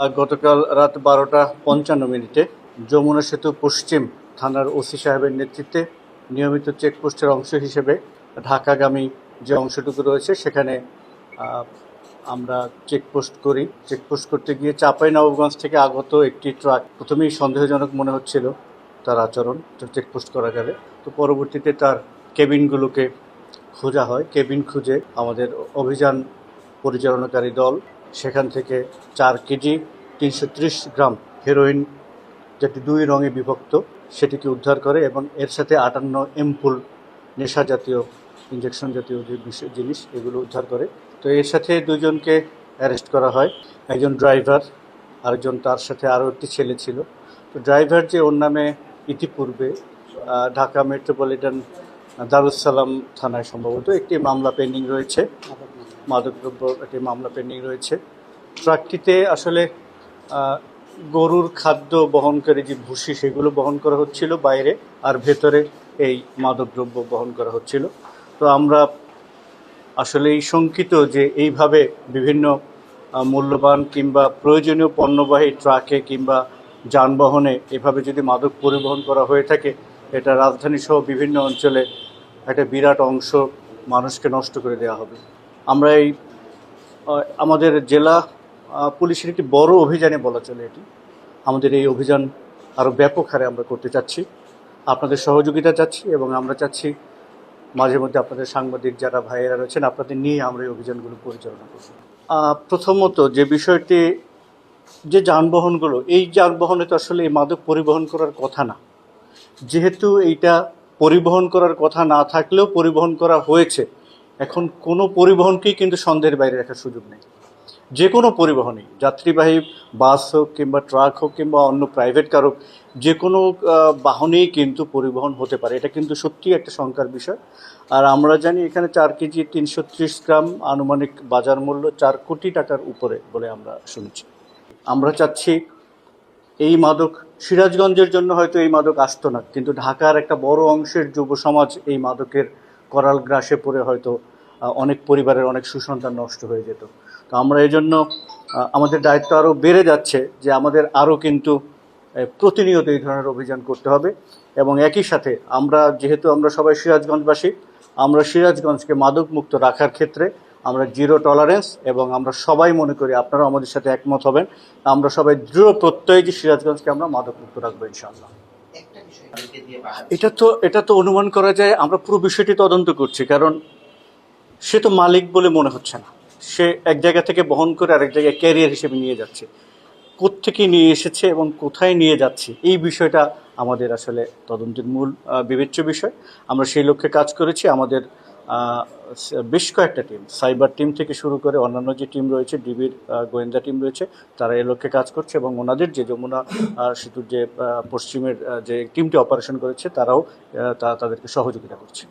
গতকাল রাত 12:55 যমুনা সেতু পশ্চিম থানার ওসি সাহেবের নেতৃত্বে নিয়মিত চেকপোস্টের অংশ হিসেবে ঢাকাগামী যে অংশটুকু রয়েছে সেখানে আমরা চেকপোস্ট করতে গিয়ে চাঁপাইনবাবগঞ্জ থেকে আগত একটি ট্রাক প্রথমেই সন্দেহজনক মনে হচ্ছিল তার আচরণ চেকপোস্ট করা গেলে। তো পরবর্তীতে তার কেবিনগুলোকে খোঁজা হয়। কেবিন খুঁজে আমাদের অভিযান পরিচালনাকারী দল সেখান থেকে 4 কেজি 330 গ্রাম হেরোইন, যেটি 2 রঙে বিভক্ত, সেটিকে উদ্ধার করে এবং এর সাথে 58 এমপুল নেশা জাতীয় ইঞ্জেকশন জাতীয় যে জিনিস এগুলো উদ্ধার করে। তো এর সাথে 2 জনকে অ্যারেস্ট করা হয়, একজন ড্রাইভার, আরেকজন, তার সাথে আরও একটি ছেলে ছিল। তো ড্রাইভার যে ওর নামে ইতিপূর্বে ঢাকা মেট্রোপলিটন দারুসালাম থানায় সম্ভবত একটি মামলা পেন্ডিং রয়েছে, মাদকদ্রব্য একটি মামলা পেন্ডিং রয়েছে। ট্রাকটিতে আসলে গরুর খাদ্য বহনকারী যে ভুসি সেগুলো বহন করা হচ্ছিল বাইরে, আর ভেতরে এই মাদকদ্রব্য বহন করা হচ্ছিল। তো আমরা আসলে এই শঙ্কিত যে এইভাবে বিভিন্ন মূল্যবান কিংবা প্রয়োজনীয় পণ্যবাহী ট্রাকে কিংবা যানবাহনে এভাবে যদি মাদক পরিবহন করা হয়ে থাকে, এটা রাজধানী সহ বিভিন্ন অঞ্চলে একটা বিরাট অংশ মানুষকে নষ্ট করে দেওয়া হবে। আমরা এই আমাদের জেলা পুলিশের একটি বড় অভিযানে বলা চলে এটি। আমাদের এই অভিযান আরও ব্যাপক হারে আমরা করতে চাচ্ছি, আপনাদের সহযোগিতা চাচ্ছি এবং আমরা চাচ্ছি মাঝে মধ্যে আপনাদের সাংবাদিক যারা ভাইয়েরা রয়েছেন আপনাদের নিয়ে আমরা এই অভিযানগুলো পরিচালনা করব। প্রথমত যে বিষয়টি, যে যানবাহনগুলো, এই যানবাহনে তো আসলে এই মাদক পরিবহন করার কথা না। যেহেতু এইটা পরিবহন করার কথা না থাকলেও পরিবহন করা হয়েছে, এখন কোনো পরিবহনকেই কিন্তু সন্দেহের বাইরে রাখার সুযোগ নেই। যে কোনো পরিবহনই, যাত্রীবাহী বাস হোক কিংবা ট্রাক হোক কিংবা অন্য প্রাইভেট কার হোক, যে কোনো বাহনেই কিন্তু পরিবহন হতে পারে। এটা কিন্তু সত্যিই একটা শঙ্কার বিষয়। আর আমরা জানি এখানে 4 কেজি 330 গ্রাম আনুমানিক বাজার মূল্য 4 কোটি টাকার উপরে বলে আমরা শুনেছি। আমরা চাচ্ছি এই মাদক সিরাজগঞ্জের জন্য হয়তো এই মাদক আসতো না, কিন্তু ঢাকার একটা বড় অংশের যুব সমাজ এই মাদকের করাল গ্রাসে পড়ে হয়তো অনেক পরিবারের অনেক সুসন্তান নষ্ট হয়ে যেত। তো আমরা এই জন্য আমাদের দায়িত্ব আরও বেড়ে যাচ্ছে যে আমাদের আরও কিন্তু প্রতিনিয়ত এই ধরনের অভিযান করতে হবে। এবং একই সাথে যেহেতু আমরা সবাই সিরাজগঞ্জবাসী, আমরা সিরাজগঞ্জকে মাদক মুক্ত রাখার ক্ষেত্রে আমরা জিরো টলারেন্স, এবং আমরা সবাই মনে করি আপনারাও আমাদের সাথে একমত হবেন, আমরা সবাই দৃঢ় প্রত্যয় যে সিরাজগঞ্জকে আমরা মাদক মুক্ত রাখবো ইনশাআল্লাহ। এটা তো অনুমান করা যায়, আমরা পুরো বিষয়টি তদন্ত করছি, কারণ সে তো মালিক বলে মনে হচ্ছে না। সে এক জায়গা থেকে বহন করে আরেক জায়গায় ক্যারিয়ার হিসেবে নিয়ে যাচ্ছে। কোত্থেকে নিয়ে এসেছে এবং কোথায় নিয়ে যাচ্ছে, এই বিষয়টা আমাদের আসলে তদন্তের মূল বিবেচ্য বিষয়। আমরা সেই লক্ষ্যে কাজ করেছি। আমাদের বেশ কয়েকটা টিম, সাইবার টিম থেকে শুরু করে অন্যান্য যে টিম রয়েছে, ডিবির গোয়েন্দা টিম রয়েছে, তারা এই লক্ষ্যে কাজ করছে এবং ওনাদের যে যমুনা সেতুর যে পশ্চিমের যে টিমটি অপারেশন করেছে তারাও তাদেরকে সহযোগিতা করছে।